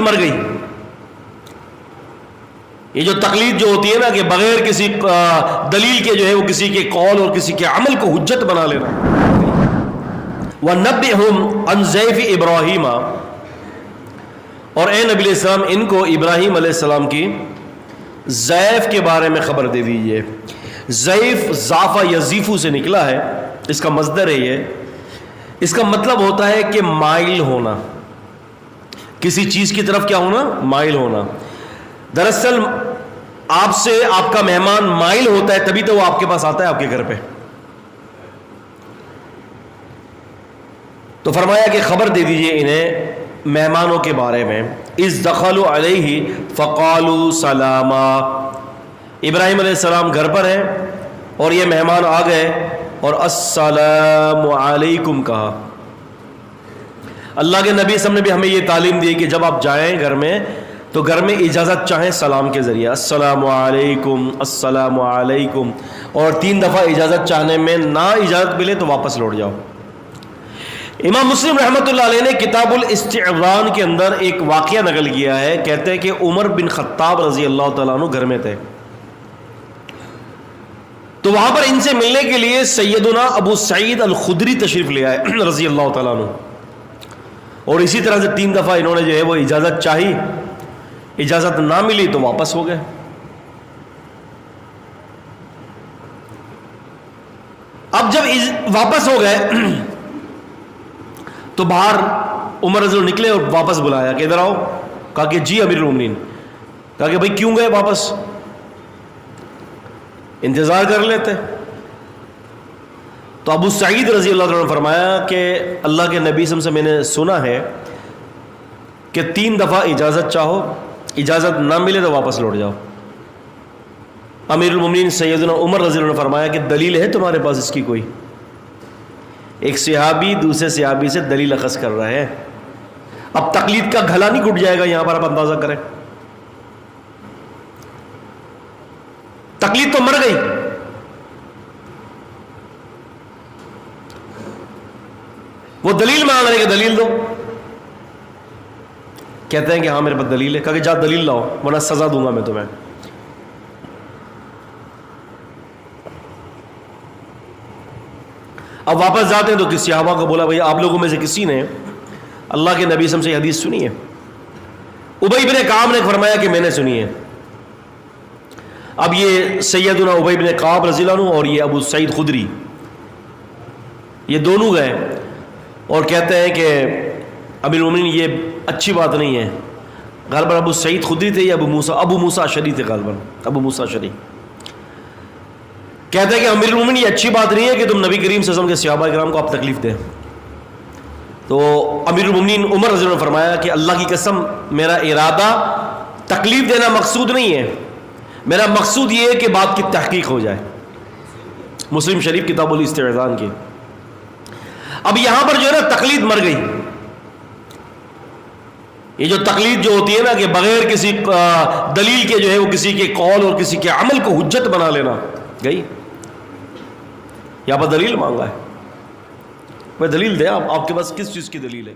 مر گئی. یہ جو تقلید جو ہوتی ہے نا کہ بغیر کسی دلیل کے جو ہے وہ کسی کے قول اور کسی کے عمل کو حجت بنا لینا. وَنَبِّئْهُمْ عَنْ ضَيْفِ إِبْرَاهِيمَ، اور اے نبی علیہ السلام ان کو ابراہیم علیہ السلام کی ضیف کے بارے میں خبر دے دیجئے. ضیف ضافہ یضیفو سے نکلا ہے، اس کا مصدر ہے یہ. اس کا مطلب ہوتا ہے کہ مائل ہونا، کسی چیز کی طرف کیا ہونا؟ مائل ہونا. دراصل آپ سے آپ کا مہمان مائل ہوتا ہے تبھی تو وہ آپ کے پاس آتا ہے آپ کے گھر پہ. تو فرمایا کہ خبر دے دیجئے انہیں مہمانوں کے بارے میں. اذ دخلوا علیہ فقالوا سلاما، ابراہیم علیہ السلام گھر پر ہیں اور یہ مہمان آ گئے اور السلام علیکم کہا. اللہ کے نبی صلی اللہ علیہ وسلم نے بھی ہمیں یہ تعلیم دی کہ جب آپ جائیں گھر میں تو گھر میں اجازت چاہیں سلام کے ذریعے، السلام علیکم السلام علیکم، اور 3 دفعہ اجازت چاہنے میں نہ اجازت ملے تو واپس لوٹ جاؤ. امام مسلم رحمۃ اللہ علیہ نے کتاب الاستعذان کے اندر ایک واقعہ نقل کیا ہے. کہتے ہیں کہ عمر بن خطاب رضی اللہ تعالیٰ عنہ گھر میں تھے، تو وہاں پر ان سے ملنے کے لیے سیدنا ابو سعید الخدری تشریف لے آئے رضی اللہ تعالیٰ عنہ، اور اسی طرح سے 3 دفعہ انہوں نے جو ہے وہ اجازت چاہی، اجازت نہ ملی تو واپس ہو گئے. اب جب واپس ہو گئے تو باہر عمر رضی اللہ نکلے اور واپس بلایا کہ ادھر آؤ. کہا کہ جی امیر المومنین. کہا کہ بھائی کیوں گئے واپس؟ انتظار کر لیتے. تو ابو سعید رضی اللہ عنہ نے فرمایا کہ اللہ کے نبی صلی اللہ علیہ وسلم سے میں نے سنا ہے کہ 3 دفعہ اجازت چاہو، اجازت نہ ملے تو واپس لوٹ جاؤ. امیر المومنین سیدنا عمر رضی اللہ عنہ نے فرمایا کہ دلیل ہے تمہارے پاس اس کی کوئی؟ ایک صحابی دوسرے صحابی سے دلیل اخذ کر رہا ہے. اب تقلید کا گھلا نہیں گھٹ جائے گا یہاں پر، آپ اندازہ کریں. تقلید تو مر گئی. وہ دلیل مانگ رہے کہ دلیل دو. کہتے ہیں کہ ہاں میرے پاس دلیل ہے. کہا کہ جا دلیل لاؤ ورنہ سزا دوں گا میں تمہیں. اب واپس جاتے ہیں تو کسی صحابہ کو بولا بھائی آپ لوگوں میں سے کسی نے اللہ کے نبی صلی اللہ علیہ وسلم سے یہ حدیث سنی ہے؟ ابی بن کعب نے فرمایا کہ میں نے سنی ہے. اب یہ سیدنا ابی بن کعب رضی اللہ عنہ اور یہ ابو سعید خدری یہ دونوں گئے اور کہتے ہیں کہ امیر المومنین یہ اچھی بات نہیں ہے. غالباً ابو سعید خدری تھے یا ابو موسیٰ اشعری تھے، غالباً ابو موسیٰ اشعری. کہتے ہیں کہ امیر المومنین یہ اچھی بات نہیں ہے کہ تم نبی کریم صلی اللہ علیہ وسلم کے صحابہ کرام کو آپ تکلیف دیں. تو امیر المومنین عمر رضی اللہ عنہ نے فرمایا کہ اللہ کی قسم میرا ارادہ تکلیف دینا مقصود نہیں ہے، میرا مقصود یہ ہے کہ بات کی تحقیق ہو جائے. مسلم شریف کتاب الاستعذان کی. اب یہاں پر جو ہے نا تقلید مر گئی. یہ جو تقلید جو ہوتی ہے نا کہ بغیر کسی دلیل کے جو ہے وہ کسی کے قول اور کسی کے عمل کو حجت بنا لینا، گئی. یہاں پر دلیل مانگا ہے. میں دلیل دیں، آپ کے پاس کس چیز کی دلیل ہے؟